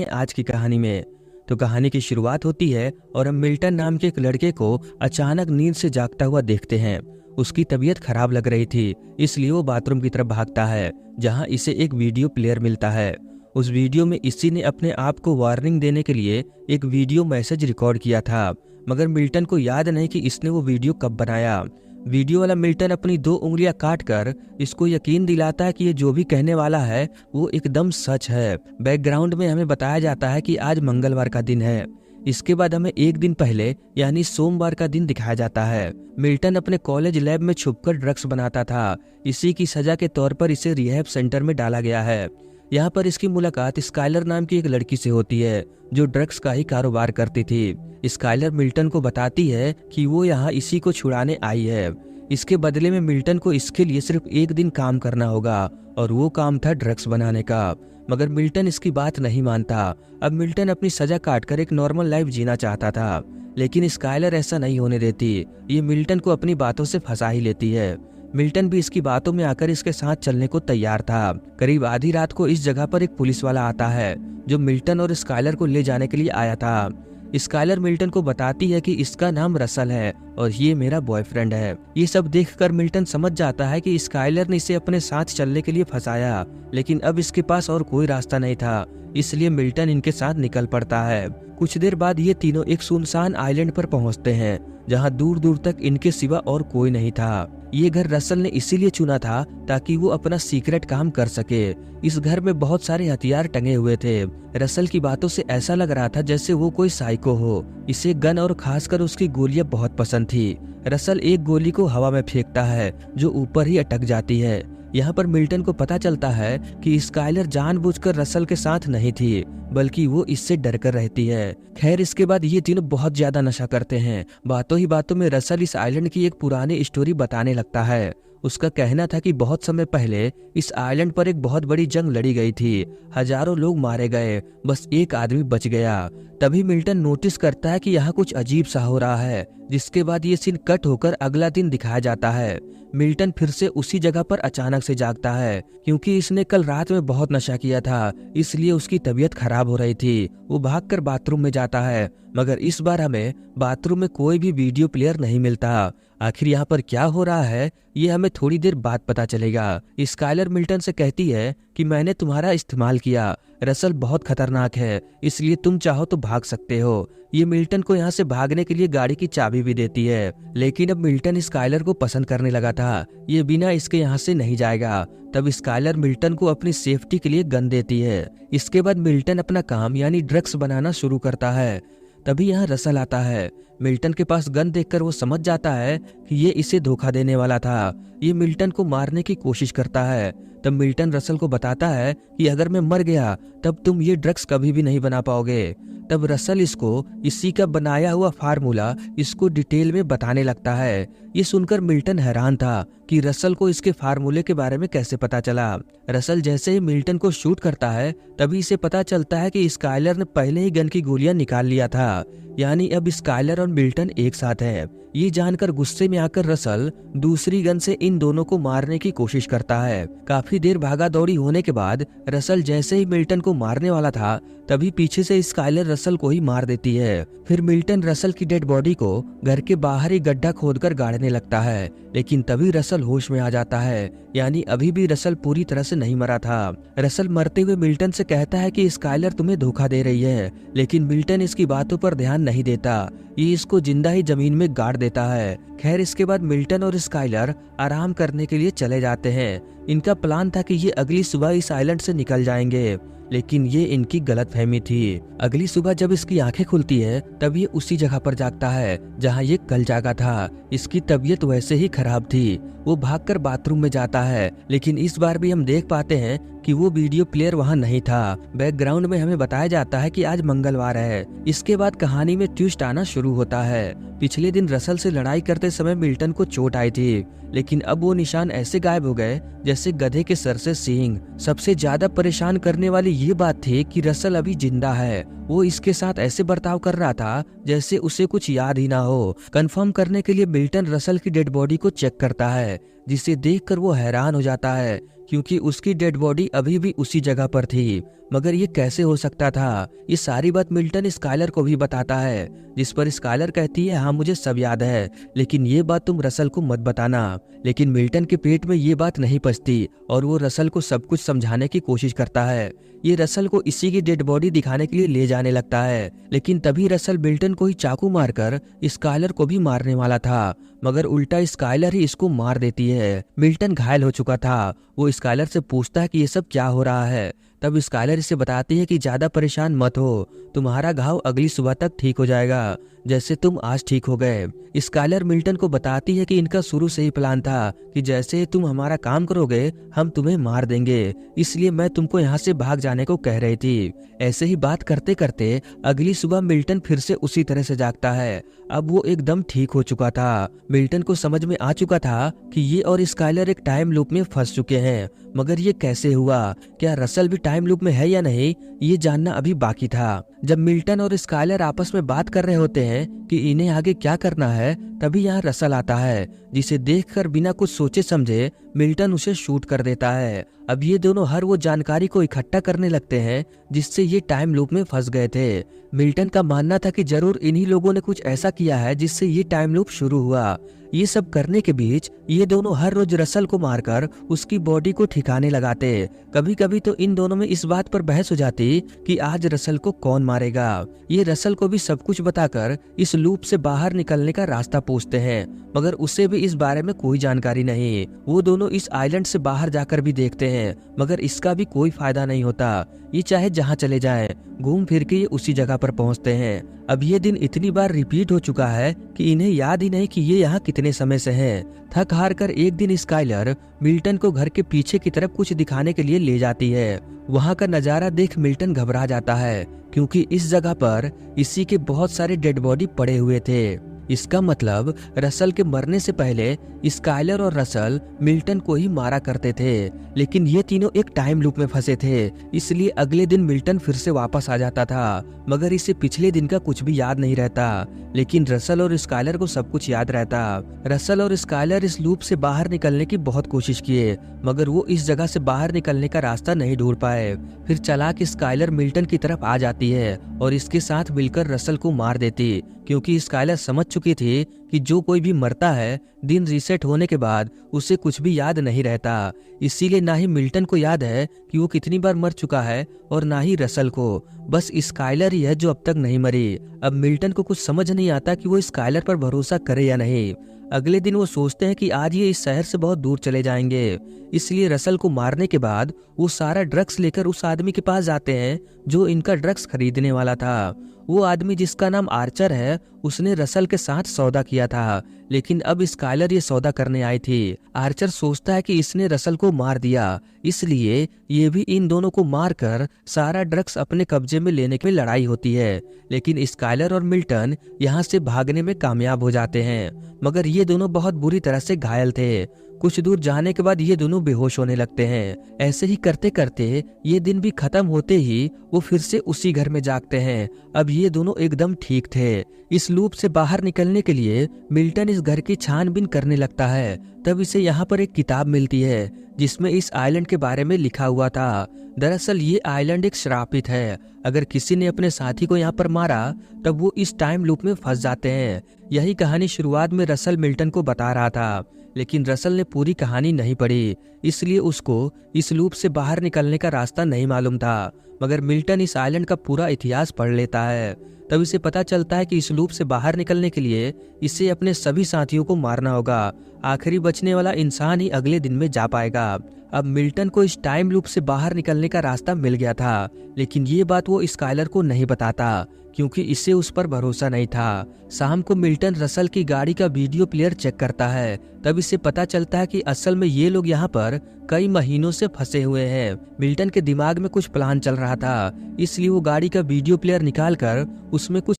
आज की कहानी में। तो कहानी की शुरुआत होती है और हम मिल्टन नाम के एक लड़के को अचानक नींद से जागता हुआ देखते हैं। उसकी तबीयत खराब लग रही थी, इसलिए वो बाथरूम की तरफ भागता है, जहां इसे एक वीडियो प्लेयर मिलता है। उस वीडियो में इसी ने अपने आप को वार्निंग देने के लिए एक वीडियो मैसेज रिकॉर्ड किया था, मगर मिल्टन को याद नहीं कि इसने वो वीडियो कब बनाया। वीडियो वाला मिल्टन अपनी 2 उंगलियां काट कर इसको यकीन दिलाता है कि ये जो भी कहने वाला है वो एकदम सच है। बैकग्राउंड में हमें बताया जाता है कि आज मंगलवार का दिन है। इसके बाद हमें एक दिन पहले यानी सोमवार का दिन दिखाया जाता है। मिल्टन अपने कॉलेज लैब में छुपकर ड्रग्स बनाता था। इसी की सजा के तौर पर इसे रिहैब सेंटर में डाला गया है। यहाँ पर इसकी मुलाकात स्काइलर नाम की एक लड़की से होती है, जो ड्रग्स का ही कारोबार करती थी। स्काइलर मिल्टन को बताती है कि वो यहाँ इसी को छुड़ाने आई है। इसके बदले में मिल्टन को इसके लिए सिर्फ एक दिन काम करना होगा, और वो काम था ड्रग्स बनाने का। मगर मिल्टन इसकी बात नहीं मानता। अब मिल्टन अपनी सजा काटकर एक नॉर्मल लाइफ जीना चाहता था, लेकिन स्काइलर ऐसा नहीं होने देती। ये मिल्टन को अपनी बातों से फंसा ही लेती है। मिल्टन भी इसकी बातों में आकर इसके साथ चलने को तैयार था। करीब आधी रात को इस जगह पर एक पुलिस वाला आता है, जो मिल्टन और स्काइलर को ले जाने के लिए आया था। स्काइलर मिल्टन को बताती है कि इसका नाम रसल है और ये मेरा बॉयफ्रेंड है। ये सब देखकर मिल्टन समझ जाता है कि स्काइलर ने इसे अपने साथ चलने के लिए फंसाया, लेकिन अब इसके पास और कोई रास्ता नहीं था, इसलिए मिल्टन इनके साथ निकल पड़ता है। कुछ देर बाद ये तीनों एक सुनसान आइलैंड पर पहुंचते हैं, जहां दूर दूर तक इनके सिवा और कोई नहीं था। ये घर रसल ने इसीलिए चुना था ताकि वो अपना सीक्रेट काम कर सके। इस घर में बहुत सारे हथियार टंगे हुए थे। रसल की बातों से ऐसा लग रहा था जैसे वो कोई साइको हो। इसे गन और खासकर उसकी गोलियां बहुत पसंद थी। रसल एक गोली को हवा में फेंकता है, जो ऊपर ही अटक जाती है। यहाँ पर मिल्टन को पता चलता है कि स्काइलर जानबूझकर रसल के साथ नहीं थी, बल्कि वो इससे डर कर रहती है। खैर, इसके बाद ये तीनों बहुत ज्यादा नशा करते हैं। बातों ही बातों में रसल इस आइलैंड की एक पुरानी स्टोरी बताने लगता है। उसका कहना था कि बहुत समय पहले इस आइलैंड पर एक बहुत बड़ी जंग लड़ी गई थी। हजारों लोग मारे गए, बस एक आदमी बच गया। तभी मिल्टन नोटिस करता है कि यहाँ कुछ अजीब सा हो रहा है, जिसके बाद ये सीन कट होकर अगला दिन दिखाया जाता है। मिल्टन फिर से उसी जगह पर अचानक से जागता है, क्योंकि इसने कल रात में बहुत नशा किया था, इसलिए उसकी तबीयत खराब हो रही थी। वो भागकर बाथरूम में जाता है, मगर इस बार हमें बाथरूम में कोई भी वीडियो प्लेयर नहीं मिलता। आखिर यहाँ पर क्या हो रहा है, ये हमें थोड़ी देर बाद पता चलेगा। स्काइलर मिल्टन से कहती है कि मैंने तुम्हारा इस्तेमाल किया, रसल बहुत खतरनाक है, इसलिए तुम चाहो तो भाग सकते हो। ये मिल्टन को यहाँ से भागने के लिए गाड़ी की चाबी भी देती है, लेकिन अब मिल्टन स्काइलर को पसंद करने लगा था। ये बिना इसके यहाँ से नहीं जाएगा। तब स्काइलर मिल्टन को अपनी सेफ्टी के लिए गन देती है। इसके बाद मिल्टन अपना काम यानी ड्रग्स बनाना शुरू करता है। तभी यहाँ रसल आता है। मिल्टन के पास गन देखकर वो समझ जाता है कि ये इसे धोखा देने वाला था। ये मिल्टन को मारने की कोशिश करता है। तब मिल्टन रसल को बताता है कि अगर मैं मर गया तब तुम ये ड्रग्स कभी भी नहीं बना पाओगे। तब रसल इसको इसी का बनाया हुआ फार्मूला इसको डिटेल में बताने लगता है। ये सुनकर मिल्टन हैरान था कि रसल को इसके फार्मूले के बारे में कैसे पता चला। रसल जैसे ही मिल्टन को शूट करता है, तभी इसे पता चलता है कि स्काइलर ने पहले ही गन की गोलियां निकाल लिया था, यानी अब स्काइलर और मिल्टन एक साथ है। ये जानकर गुस्से में आकर रसल दूसरी गन से इन दोनों को मारने की कोशिश करता है। काफी देर भागा दौड़ी होने के बाद रसल जैसे ही मिल्टन को मारने वाला था, तभी पीछे से स्काइलर रसल को ही मार देती है। फिर मिल्टन रसल की डेड बॉडी को घर के बाहर ही गड्ढा खोदकर गाड़ने लगता है, लेकिन तभी रसल होश में आ जाता है, यानी अभी भी रसल पूरी तरह से नहीं मरा था। रसल मरते हुए मिल्टन से कहता है कि स्काइलर तुम्हें धोखा दे रही है, लेकिन मिल्टन इसकी बातों पर ध्यान नहीं देता। ये इसको जिंदा ही जमीन में गाड़ देता है। खैर, इसके बाद मिल्टन और स्काइलर आराम करने के लिए चले जाते हैं। इनका प्लान था कि ये अगली सुबह इस आइलैंड से निकल जाएंगे, लेकिन ये इनकी गलतफहमी थी। अगली सुबह जब इसकी आंखें खुलती है, तब ये उसी जगह पर जागता है जहां ये कल जागा था। इसकी तबीयत वैसे ही खराब थी। वो भागकर बाथरूम में जाता है, लेकिन इस बार भी हम देख पाते हैं कि वो वीडियो प्लेयर वहां नहीं था। बैकग्राउंड में हमें बताया जाता है कि आज मंगलवार है। इसके बाद कहानी में ट्विस्ट आना शुरू होता है। पिछले दिन रसल से लड़ाई करते समय मिल्टन को चोट आई थी, लेकिन अब वो निशान ऐसे गायब हो गए जैसे गधे के सर से सींग। सबसे ज्यादा परेशान करने वाली ये बात थी कि रसल अभी जिंदा है। वो इसके साथ ऐसे बर्ताव कर रहा था जैसे उसे कुछ याद ही ना हो। कंफर्म करने के लिए मिल्टन रसल की डेड बॉडी को चेक करता है, जिसे देखकर वो हैरान हो जाता है, क्योंकि उसकी डेड बॉडी अभी भी उसी जगह पर थी। मगर ये कैसे हो सकता था? ये सारी बात मिल्टन स्काइलर को भी बताता है, जिस पर स्काइलर कहती है हाँ मुझे सब याद है, लेकिन ये बात तुम रसल को मत बताना। लेकिन मिल्टन के पेट में ये बात नहीं पचती और वो रसल को सब कुछ समझाने की कोशिश करता है। ये रसल को इसी की डेड बॉडी दिखाने के लिए ले जाने लगता है, लेकिन तभी रसल मिल्टन को ही चाकू मारकर स्काइलर को भी मारने वाला था, मगर उल्टा स्काइलर ही इसको मार देती है। मिल्टन घायल हो चुका था। वो स्काइलर से पूछता है कि ये सब क्या हो रहा है। तब स्काइलर इसे बताती है कि ज्यादा परेशान मत हो, तुम्हारा घाव अगली सुबह तक ठीक हो जाएगा, जैसे तुम आज ठीक हो गए। स्काइलर मिल्टन को बताती है कि इनका शुरू से ही प्लान था कि जैसे तुम हमारा काम करोगे हम तुम्हें मार देंगे, इसलिए मैं तुमको यहाँ से भाग जाने को कह रही थी। ऐसे ही बात करते करते अगली सुबह मिल्टन फिर से उसी तरह से जागता है। अब वो एकदम ठीक हो चुका था। मिल्टन को समझ में आ चुका था कि ये और स्काइलर एक टाइम लूप में फंस चुके हैं, मगर ये कैसे हुआ? क्या रसल भी टाइम लूप में है या नहीं, ये जानना अभी बाकी था। जब मिल्टन और स्काइलर आपस में बात कर रहे होते हैं कि इन्हें आगे क्या करना है, तभी यहाँ रसल आता है, जिसे देखकर बिना कुछ सोचे समझे मिल्टन उसे शूट कर देता है। अब ये दोनों हर वो जानकारी को इकट्ठा करने लगते हैं जिससे ये टाइम लूप में फंस गए थे। मिल्टन का मानना था कि जरूर इन्हीं लोगों ने कुछ ऐसा किया है जिससे ये टाइम लूप शुरू हुआ। ये सब करने के बीच ये दोनों हर रोज रसल को मारकर उसकी बॉडी को ठिकाने लगाते। कभी कभी तो इन दोनों में इस बात पर बहस हो जाती कि आज रसल को कौन मारेगा। ये रसल को भी सब कुछ बताकर इस लूप से बाहर निकलने का रास्ता पूछते हैं, मगर उसे भी इस बारे में कोई जानकारी नहीं। वो दोनों इस आइलैंड से बाहर जाकर भी देखते हैं, मगर इसका भी कोई फायदा नहीं होता। ये चाहे जहाँ चले जाएं, घूम फिर के ये उसी जगह पर पहुँचते हैं। अब ये दिन इतनी बार रिपीट हो चुका है कि इन्हें याद ही नहीं कि ये यहाँ कितने समय से हैं। थक हार कर एक दिन स्काइलर मिल्टन को घर के पीछे की तरफ कुछ दिखाने के लिए ले जाती है। वहाँ का नजारा देख मिल्टन घबरा जाता है, क्योंकि इस जगह पर इसी के बहुत सारे डेड बॉडी पड़े हुए थे। इसका मतलब रसल के मरने से पहले स्काइलर और रसल मिल्टन को ही मारा करते थे, लेकिन ये तीनों एक टाइम लूप में फंसे थे, इसलिए अगले दिन मिल्टन फिर से वापस आ जाता था, मगर इसे पिछले दिन का कुछ भी याद नहीं रहता। लेकिन रसल और स्काइलर को सब कुछ याद रहता। रसल और स्काइलर इस लूप से बाहर निकलने की बहुत कोशिश किए, मगर वो इस जगह से बाहर निकलने का रास्ता नहीं ढूंढ पाए। फिर चालाक स्काइलर मिल्टन की तरफ आ जाती है और इसके साथ मिलकर रसल को मार देती, क्योंकि स्काइलर समझ चुकी थी कि जो कोई भी मरता है दिन रीसेट होने के बाद उसे कुछ भी याद नहीं रहता। इसीलिए ना ही मिल्टन को याद है कि वो कितनी बार मर चुका है और ना ही रसल को, बस स्काइलर ही है जो अब तक नहीं मरी। अब मिल्टन को कुछ समझ नहीं आता कि वो स्काइलर पर भरोसा करे या नहीं। अगले दिन वो सोचते हैं कि आज ये इस शहर से बहुत दूर चले जाएंगे, इसलिए रसल को मारने के बाद वो सारा ड्रग्स लेकर उस आदमी के पास जाते हैं जो इनका ड्रग्स खरीदने वाला था। वो आदमी जिसका नाम आर्चर है, उसने रसल के साथ सौदा किया था, लेकिन अब स्काइलर ये सौदा करने आई थी। आर्चर सोचता है कि इसने रसल को मार दिया, इसलिए ये भी इन दोनों को मारकर सारा ड्रग्स अपने कब्जे में लेने की लड़ाई होती है। लेकिन स्काइलर और मिल्टन यहाँ से भागने में कामयाब हो जाते हैं, मगर ये दोनों बहुत बुरी तरह से घायल थे। कुछ दूर जाने के बाद ये दोनों बेहोश होने लगते हैं। ऐसे ही करते करते ये दिन भी खत्म होते ही वो फिर से उसी घर में जागते हैं। अब ये दोनों एकदम ठीक थे। इस लूप से बाहर निकलने के लिए मिल्टन इस घर की छानबीन करने लगता है। तब इसे यहाँ पर एक किताब मिलती है जिसमें इस आइलैंड के बारे में लिखा हुआ था। दरअसल ये आइलैंड एक श्रापित है। अगर किसी ने अपने साथी को यहाँ पर मारा तब वो इस टाइम लूप में फंस जाते हैं। यही कहानी शुरुआत में रसल मिल्टन को बता रहा था, लेकिन रसल ने पूरी कहानी नहीं पढ़ी, इसलिए उसको इस लूप से बाहर निकलने का रास्ता नहीं मालूम था। मगर मिल्टन इस आइलैंड का पूरा इतिहास पढ़ लेता है। तब इसे पता चलता है कि इस लूप से बाहर निकलने के लिए इसे अपने सभी साथियों को मारना होगा। आखिरी बचने वाला इंसान ही अगले दिन में जा पाएगा। अब मिल्टन को इस टाइम लूप से बाहर निकलने का रास्ता मिल गया था, लेकिन ये बात वो स्काइलर को नहीं बताता, क्योंकि इसे उस पर भरोसा नहीं था। शाम को मिल्टन रसल की गाड़ी का वीडियो प्लेयर चेक करता है। तब इसे पता चलता है कि असल में ये लोग यहाँ पर कई महीनों से फंसे हुए हैं। मिल्टन के दिमाग में कुछ प्लान चल रहा था, इसलिए वो गाड़ी का वीडियो प्लेयर निकालकर उसमें कुछ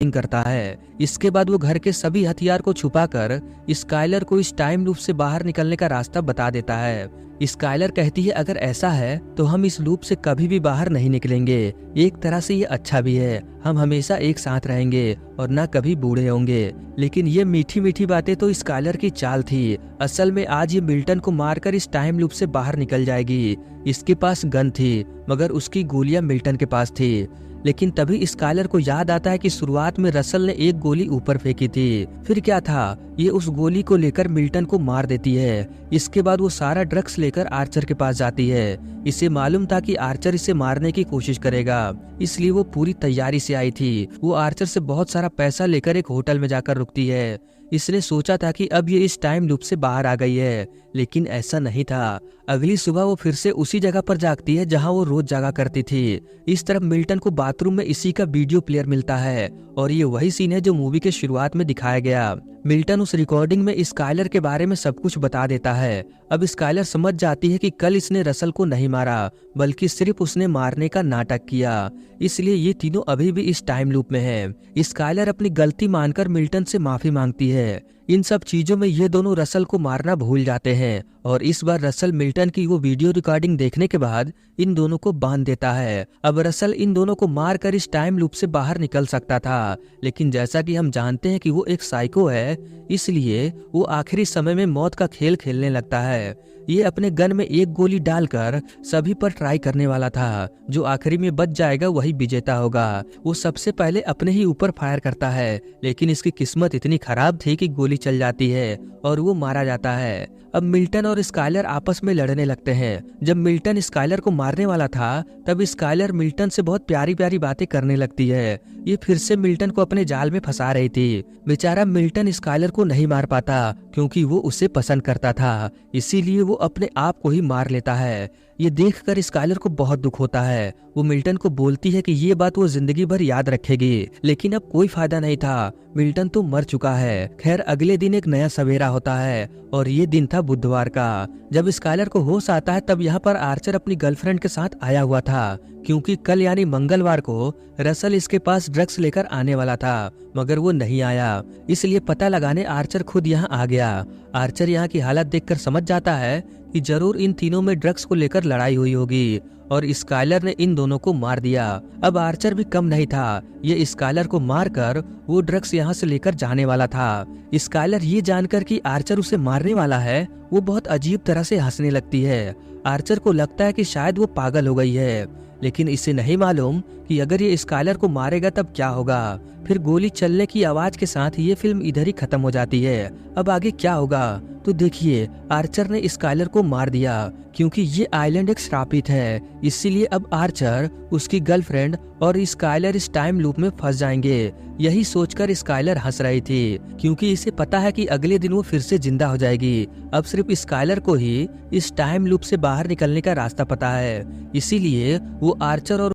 करता है। इसके बाद वो घर के सभी हथियार को छुपाकर स्काइलर को इस टाइम लूप से बाहर निकलने का रास्ता बता देता है। स्काइलर कहती है अगर ऐसा है तो हम इस लूप से कभी भी बाहर नहीं निकलेंगे। एक तरह से ये अच्छा भी है, हम हमेशा एक साथ रहेंगे और ना कभी बूढ़े होंगे। लेकिन ये मीठी मीठी बातें तो स्काइलर की चाल थी। असल में आज ये मिल्टन को मारकर इस टाइम लूप से बाहर निकल जाएगी। इसके पास गन थी मगर उसकी गोलियां मिल्टन के पास थी। लेकिन तभी स्काइलर को याद आता है कि शुरुआत में रसल ने एक गोली ऊपर फेंकी थी। फिर क्या था, ये उस गोली को लेकर मिल्टन को मार देती है। इसके बाद वो सारा ड्रग्स लेकर आर्चर के पास जाती है। इसे मालूम था कि आर्चर इसे मारने की कोशिश करेगा, इसलिए वो पूरी तैयारी से आई थी। वो आर्चर से बहुत सारा पैसा लेकर एक होटल में जाकर रुकती है। इसने सोचा था कि अब ये इस टाइम लूप से बाहर आ गई है, लेकिन ऐसा नहीं था। अगली सुबह वो फिर से उसी जगह पर जागती है जहां वो रोज जागा करती थी। इस तरफ मिल्टन को बाथरूम में इसी का वीडियो प्लेयर मिलता है और ये वही सीन है जो मूवी के शुरुआत में दिखाया गया। मिल्टन उस रिकॉर्डिंग में स्काइलर के बारे में सब कुछ बता देता है। अब स्काइलर समझ जाती है कि कल इसने रसल को नहीं मारा, बल्कि सिर्फ उसने मारने का नाटक किया। इसलिए ये तीनों अभी भी इस टाइम लूप में हैं। स्काइलर अपनी गलती मानकर मिल्टन से माफी मांगती है। इन सब चीजों में ये दोनों रसल को मारना भूल जाते हैं और इस बार रसल मिल्टन की वो वीडियो रिकॉर्डिंग देखने के बाद इन दोनों को बांध देता है। अब रसल इन दोनों को मारकर इस टाइम लूप से बाहर निकल सकता था, लेकिन जैसा कि हम जानते हैं कि वो एक साइको है, इसलिए वो आखिरी समय में मौत का खेल खेलने लगता है। ये अपने गन में एक गोली डालकर सभी पर ट्राई करने वाला था। जो आखिरी में बच जाएगा वही विजेता होगा। वो सबसे पहले अपने ही ऊपर फायर करता है, लेकिन इसकी किस्मत इतनी खराब थी कि गोली चल जाती है और वो मारा जाता है। अब मिल्टन और स्काइलर आपस में लड़ने लगते हैं। जब मिल्टन स्काइलर को मारने वाला था, तब स्काइलर मिल्टन से बहुत प्यारी प्यारी बातें करने लगती है। ये फिर से मिल्टन को अपने जाल में फंसा रही थी। बेचारा मिल्टन स्काइलर को नहीं मार पाता क्योंकि वो उसे पसंद करता था, इसीलिए वो अपने आप को ही मार लेता है। ये देखकर स्काइलर को बहुत दुख होता है। वो मिल्टन को बोलती है कि ये बात वो जिंदगी भर याद रखेगी, लेकिन अब कोई फायदा नहीं था, मिल्टन तो मर चुका है। खैर अगले दिन एक नया सवेरा होता है और ये दिन था बुधवार का। जब स्काइलर को होश आता है तब यहाँ पर आर्चर अपनी गर्लफ्रेंड के साथ आया हुआ था, क्योंकि कल यानी मंगलवार को रसल इसके पास ड्रग्स लेकर आने वाला था, मगर वो नहीं आया। इसलिए पता लगाने आर्चर खुद यहाँ आ गया। आर्चर यहाँ की हालत देखकर समझ जाता है कि जरूर इन तीनों में ड्रग्स को लेकर लड़ाई हुई होगी और स्काइलर ने इन दोनों को मार दिया। अब आर्चर भी कम नहीं था, ये स्काइलर को मारकर वो ड्रग्स यहाँ से लेकर जाने वाला था। स्काइलर ये जानकर कि आर्चर उसे मारने वाला है, वो बहुत अजीब तरह से हंसने लगती है। आर्चर को लगता है कि शायद वो पागल हो गई है, लेकिन इसे नहीं मालूम कि अगर ये स्काइलर को मारेगा तब क्या होगा। फिर गोली चलने की आवाज के साथ ये फिल्म इधर ही खत्म हो जाती है। अब आगे क्या होगा तो देखिए, आर्चर ने स्काइलर को मार दिया क्योंकि ये आइलैंड एक श्रापित है, इसीलिए अब आर्चर, उसकी गर्लफ्रेंड और स्काइलर इस टाइम लूप में फंस जाएंगे। यही सोचकर स्काइलर हंस रही थी क्योंकि इसे पता है कि अगले दिन वो फिर से जिंदा हो जाएगी। अब सिर्फ स्काइलर को ही इस टाइम लूप से बाहर निकलने का रास्ता पता है, इसीलिए वो आर्चर और